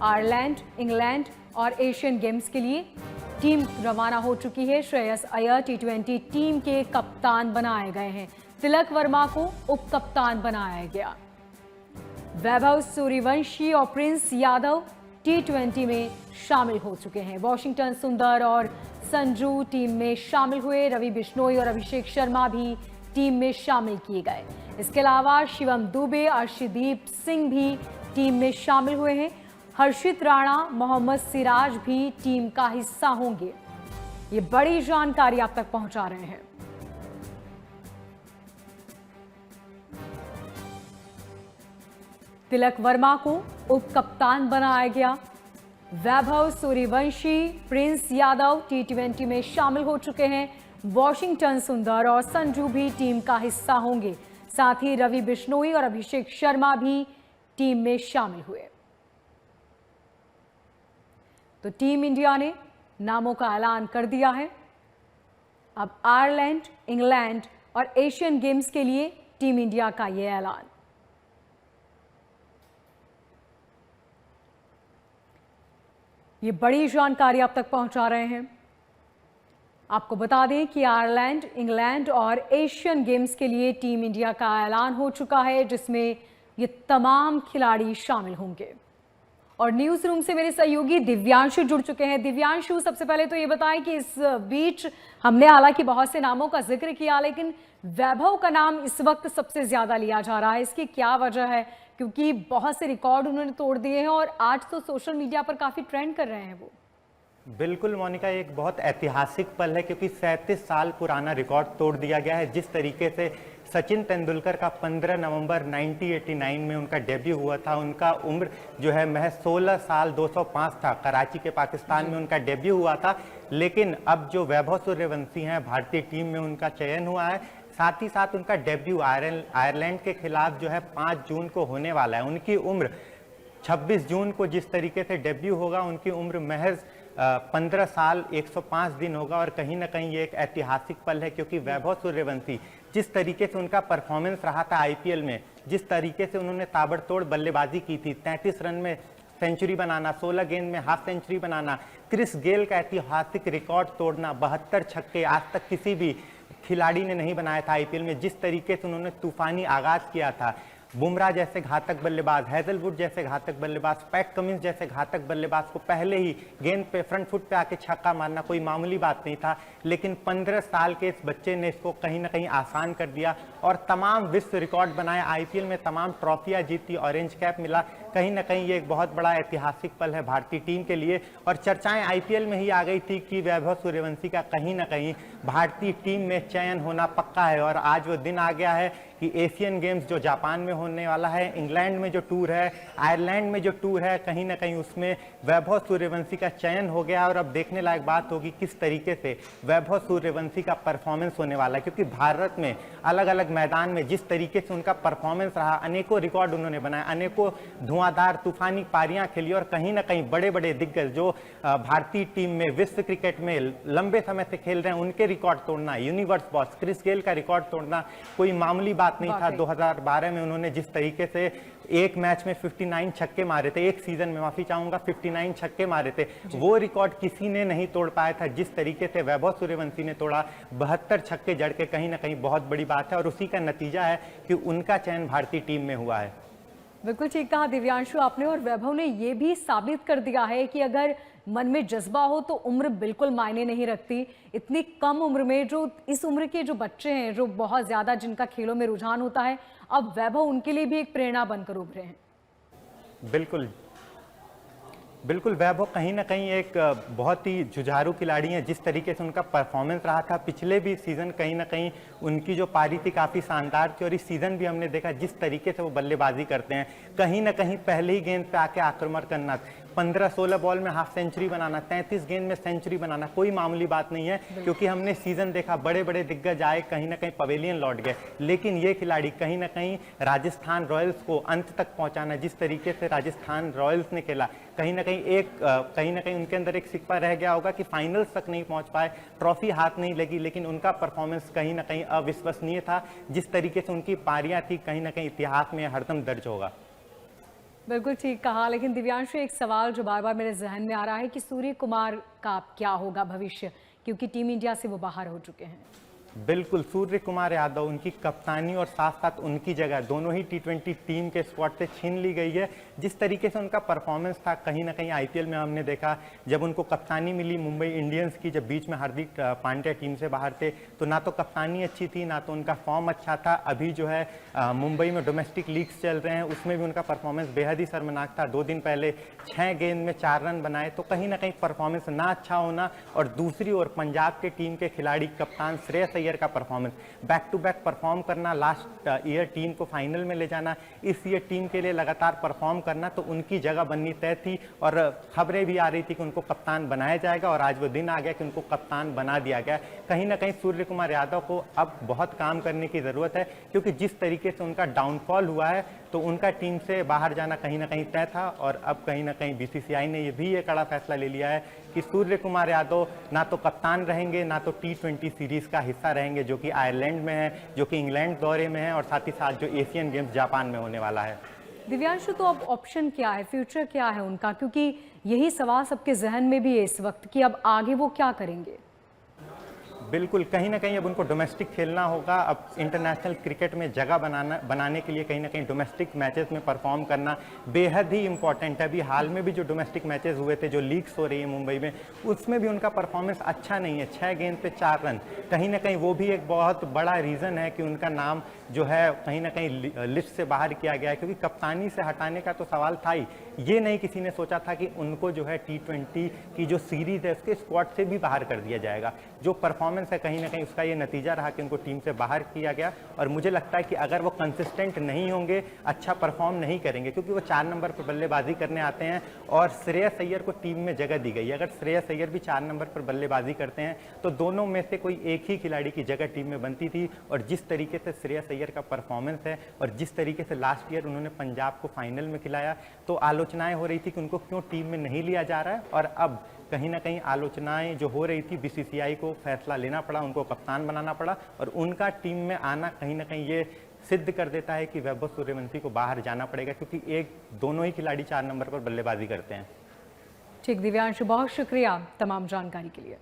Ireland, England और Asian games के लिए टीम रवाना हो चुकी है। श्रेयस अय्यर टी20 टीम के कप्तान बनाए गए हैं। तिलक वर्मा को उप कप्तान बनाया गया। वैभव सूर्यवंशी और प्रिंस यादव टी20 में शामिल हो चुके हैं। वॉशिंगटन सुंदर और संजू टीम में शामिल हुए। रवि बिश्नोई और अभिषेक शर्मा भी टीम में शामिल किए गए। इसके अलावा शिवम दुबे, अर्शदीप सिंह भी टीम में शामिल हुए हैं। हर्षित राणा, मोहम्मद सिराज भी टीम का हिस्सा होंगे। ये बड़ी जानकारी आप तक पहुंचा रहे हैं। तिलक वर्मा को उप कप्तान बनाया गया। वैभव सूर्यवंशी, प्रिंस यादव टी20 में शामिल हो चुके हैं। वॉशिंगटन सुंदर और संजू भी टीम का हिस्सा होंगे। साथ ही रवि बिश्नोई और अभिषेक शर्मा भी टीम में शामिल हुए। तो टीम इंडिया ने नामों का ऐलान कर दिया है। अब आयरलैंड, इंग्लैंड और एशियन गेम्स के लिए टीम इंडिया का यह ऐलान। ये बड़ी जानकारी आप तक पहुंचा रहे हैं। आपको बता दें कि आयरलैंड, इंग्लैंड और एशियन गेम्स के लिए टीम इंडिया का ऐलान हो चुका है, जिसमें ये तमाम खिलाड़ी शामिल होंगे। और न्यूज रूम से मेरे सहयोगी दिव्यांशु जुड़ चुके हैं। दिव्यांशु, सबसे पहले तो ये बताएं कि इस बीच हमने हालांकि बहुत से नामों का जिक्र किया, लेकिन वैभव का नाम इस वक्त सबसे ज्यादा लिया जा रहा है। इसकी क्या वजह है? क्योंकि बहुत से रिकॉर्ड उन्होंने तोड़ दिए हैं और आज तो सोशल मीडिया पर काफी ट्रेंड कर रहे हैं वो। बिल्कुल मोनिका, एक बहुत ऐतिहासिक पल है क्योंकि 37 साल पुराना रिकॉर्ड तोड़ दिया गया है। जिस तरीके से सचिन तेंदुलकर का 15 नवंबर 1989 में उनका डेब्यू हुआ था, उनका उम्र जो है महज 16 साल 205 था। कराची के पाकिस्तान में उनका डेब्यू हुआ था। लेकिन अब जो वैभव सूर्यवंशी हैं, भारतीय टीम में उनका चयन हुआ है। साथ ही साथ उनका डेब्यू आयरलैंड के खिलाफ जो है 5 जून को होने वाला है। उनकी उम्र 26 जून को जिस तरीके से डेब्यू होगा, उनकी उम्र महज 15 साल 105 दिन होगा। और कहीं ना कहीं ये एक ऐतिहासिक पल है क्योंकि वैभव सूर्यवंशी जिस तरीके से उनका परफॉर्मेंस रहा था आईपीएल में, जिस तरीके से उन्होंने ताबड़तोड़ बल्लेबाजी की थी, 33 रन में सेंचुरी बनाना, 16 गेंद में हाफ सेंचुरी बनाना, क्रिस गेल का ऐतिहासिक रिकॉर्ड तोड़ना, 72 छक्के आज तक किसी भी खिलाड़ी ने नहीं बनाया था आईपीएल में। जिस तरीके से उन्होंने तूफानी आगाज किया था, बुमराह जैसे घातक बल्लेबाज, हैजलवुड जैसे घातक बल्लेबाज, पैट कमिंस जैसे घातक बल्लेबाज को पहले ही गेंद पे फ्रंट फुट पे आके छक्का मारना कोई मामूली बात नहीं था। लेकिन 15 साल के इस बच्चे ने इसको कहीं ना कहीं आसान कर दिया और तमाम विश्व रिकॉर्ड बनाए, आईपीएल में तमाम ट्रॉफियां जीती, ऑरेंज कैप मिला। कहीं ना कहीं ये एक बहुत बड़ा ऐतिहासिक पल है भारतीय टीम के लिए। और चर्चाएं आईपीएल में ही आ गई थी कि वैभव सूर्यवंशी का कहीं ना कहीं भारतीय टीम में चयन होना पक्का है। और आज वो दिन आ गया है कि एशियन गेम्स जो जापान में होने वाला है, इंग्लैंड में जो टूर है, आयरलैंड में जो टूर है, कहीं ना कहीं उसमें वैभव सूर्यवंशी का चयन हो गया। और अब देखने लायक बात होगी किस तरीके से वैभव सूर्यवंशी का परफॉर्मेंस होने वाला है, क्योंकि भारत में अलग अलग मैदान में जिस तरीके से उनका परफॉर्मेंस रहा, अनेकों रिकॉर्ड उन्होंने बनाए, अनेकों धुआंधार तूफानी पारियां खेली और कहीं ना कहीं बड़े बड़े दिग्गज जो भारतीय टीम में विश्व क्रिकेट में लंबे समय से खेल रहे हैं, उनके रिकॉर्ड तोड़ना, यूनिवर्स बॉस क्रिस गेल का रिकॉर्ड तोड़ना कोई मामूली बात नहीं था। 2012 में उन्होंने जिस तरीके से एक मैच में 59 छक्के मारे थे, एक सीजन में, माफी चाहूंगा, 59 छक्के मारे थे, वो रिकॉर्ड किसी ने नहीं तोड़ पाया था जिस तरीके से वैभव सूर्यवंशी ने तोड़ा। 72 छक्के जड़ के कहीं ना कहीं बहुत बड़ी बात है और उसी का नतीजा है कि उनका चयन भारतीय टीम में हुआ है। बिल्कुल ठीक कहा दिव्यांशु आपने। और वैभव ने यह भी साबित कर दिया है कि अगर मन में जज्बा हो तो उम्र बिल्कुल मायने नहीं रखती। इतनी कम उम्र में जो इस उम्र के जो बच्चे हैं, जो बहुत ज्यादा जिनका खेलों में रुझान होता है, अब वैभव उनके लिए भी एक प्रेरणा बनकर उभरे हैं। बिल्कुल बिल्कुल, वैभव कहीं ना कहीं एक बहुत ही जुझारू खिलाड़ी हैं। जिस तरीके से उनका परफॉर्मेंस रहा था पिछले भी सीजन, कहीं ना कहीं उनकी जो पारी थी काफ़ी शानदार थी। और इस सीजन भी हमने देखा जिस तरीके से वो बल्लेबाजी करते हैं, कहीं ना कहीं पहले ही गेंद पे आके आक्रमण करना, 15-16 बॉल में हाफ सेंचुरी बनाना, 33 गेंद में सेंचुरी बनाना कोई मामूली बात नहीं है। क्योंकि हमने सीजन देखा, बड़े बड़े दिग्गज आए, कहीं ना कहीं पवेलियन लौट गए, लेकिन ये खिलाड़ी कहीं ना कहीं राजस्थान रॉयल्स को अंत तक पहुंचाना, जिस तरीके से राजस्थान रॉयल्स ने खेला, कहीं ना कहीं उनके अंदर एक सिक्का रह गया होगा कि फाइनल्स तक नहीं पहुंच पाए, ट्रॉफी हाथ नहीं लगी, लेकिन उनका परफॉर्मेंस कहीं ना कहीं अविश्वसनीय था। जिस तरीके से उनकी पारियां थी, कहीं ना कहीं इतिहास में हरदम दर्ज होगा। बिल्कुल ठीक कहा, लेकिन दिव्यांशु एक सवाल जो बार बार मेरे जहन में आ रहा है कि सूर्य कुमार का क्या होगा भविष्य, क्योंकि टीम इंडिया से वो बाहर हो चुके हैं। बिल्कुल, सूर्य कुमार यादव उनकी कप्तानी और साथ साथ उनकी जगह दोनों ही टी20 टीम के स्क्वाड से छीन ली गई है। जिस तरीके से उनका परफॉर्मेंस था, कहीं ना कहीं आईपीएल में हमने देखा, जब उनको कप्तानी मिली मुंबई इंडियंस की, जब बीच में हार्दिक पांड्या टीम से बाहर थे, तो ना तो कप्तानी अच्छी थी, ना तो उनका फॉर्म अच्छा था। अभी जो है मुंबई में डोमेस्टिक लीग्स चल रहे हैं, उसमें भी उनका परफॉर्मेंस बेहद ही शर्मनाक था। 2 दिन पहले 6 गेंद में 4 रन बनाए, तो कहीं ना कहीं परफॉर्मेंस ना अच्छा होना, और दूसरी ओर पंजाब के टीम के खिलाड़ी कप्तान श्रेयस अय्यर का performance, back to back perform करना, लास्ट ईयर टीम को फाइनल में ले जाना, इस ईयर टीम के लिए लगातार परफॉर्म करना, तो उनकी जगह बननी तय थी। और खबरें भी आ रही थी कि उनको कप्तान बनाया जाएगा, और आज वो दिन आ गया कि उनको कप्तान बना दिया गया। कहीं ना कहीं सूर्य कुमार यादव को अब बहुत काम करने की जरूरत है, क्योंकि जिस तरीके से उनका डाउनफॉल हुआ है, तो उनका टीम से बाहर जाना कहीं ना कहीं तय था। और अब कहीं ना कहीं बीसीसीआई ने ये कड़ा फैसला ले लिया है कि सूर्य कुमार यादव ना तो कप्तान रहेंगे, ना तो टी20 सीरीज का हिस्सा रहेंगे, जो कि आयरलैंड में है, जो कि इंग्लैंड दौरे में है, और साथ ही साथ जो एशियन गेम्स जापान में होने वाला है। दिव्यांशु, तो अब ऑप्शन क्या है, फ्यूचर क्या है उनका, क्योंकि यही सवाल सबके जहन में भी है इस वक्त कि अब आगे वो क्या करेंगे। बिल्कुल, कहीं ना कहीं अब उनको डोमेस्टिक खेलना होगा। अब इंटरनेशनल क्रिकेट में जगह बनाने के लिए कहीं ना कहीं डोमेस्टिक मैचेस में परफॉर्म करना बेहद ही इंपॉर्टेंट है। अभी हाल में भी जो डोमेस्टिक मैचेस हुए थे, जो लीग्स हो रही है मुंबई में, उसमें भी उनका परफॉर्मेंस अच्छा नहीं है। 6 गेंद पे 4 रन, कहीं ना कहीं वो भी एक बहुत बड़ा रीज़न है कि उनका नाम जो है कहीं ना कहीं लिस्ट से बाहर किया गया है, क्योंकि कप्तानी से हटाने का तो सवाल था ही। ये नहीं किसी ने सोचा था कि उनको जो है टी20 की जो सीरीज है उसके स्क्वाड से भी बाहर कर दिया जाएगा। जो परफॉर्मेंस है कहीं ना कहीं उसका ये नतीजा रहा कि उनको टीम से बाहर किया गया। और मुझे लगता है कि अगर वो कंसिस्टेंट नहीं होंगे, अच्छा परफॉर्म नहीं करेंगे, क्योंकि वो 4 नंबर पर बल्लेबाजी करने आते हैं और श्रेयस अय्यर को टीम में जगह दी गई है। अगर श्रेयस अय्यर भी 4 नंबर पर बल्लेबाजी करते हैं तो दोनों में से कोई एक ही खिलाड़ी की जगह टीम में बनती थी। और जिस तरीके से श्रेयस अय्यर का परफॉर्मेंस है और जिस तरीके से लास्ट ईयर उन्होंने पंजाब को फाइनल में खिलाया, तो आलोचनाएं हो रही थी कि उनको क्यों टीम में नहीं लिया जा रहा है। और अब कहीं ना कहीं आलोचनाएं जो हो रही थी, बीसीसीआई को फैसला लेना पड़ा, उनको कप्तान बनाना पड़ा, और उनका टीम में आना कहीं ना कहीं ये सिद्ध कर देता है कि वैभव सूर्यवंशी को बाहर जाना पड़ेगा, क्योंकि दोनों ही खिलाड़ी 4 नंबर पर बल्लेबाजी करते हैं। ठीक दिव्यांशु, बहुत शुक्रिया तमाम जानकारी के लिए।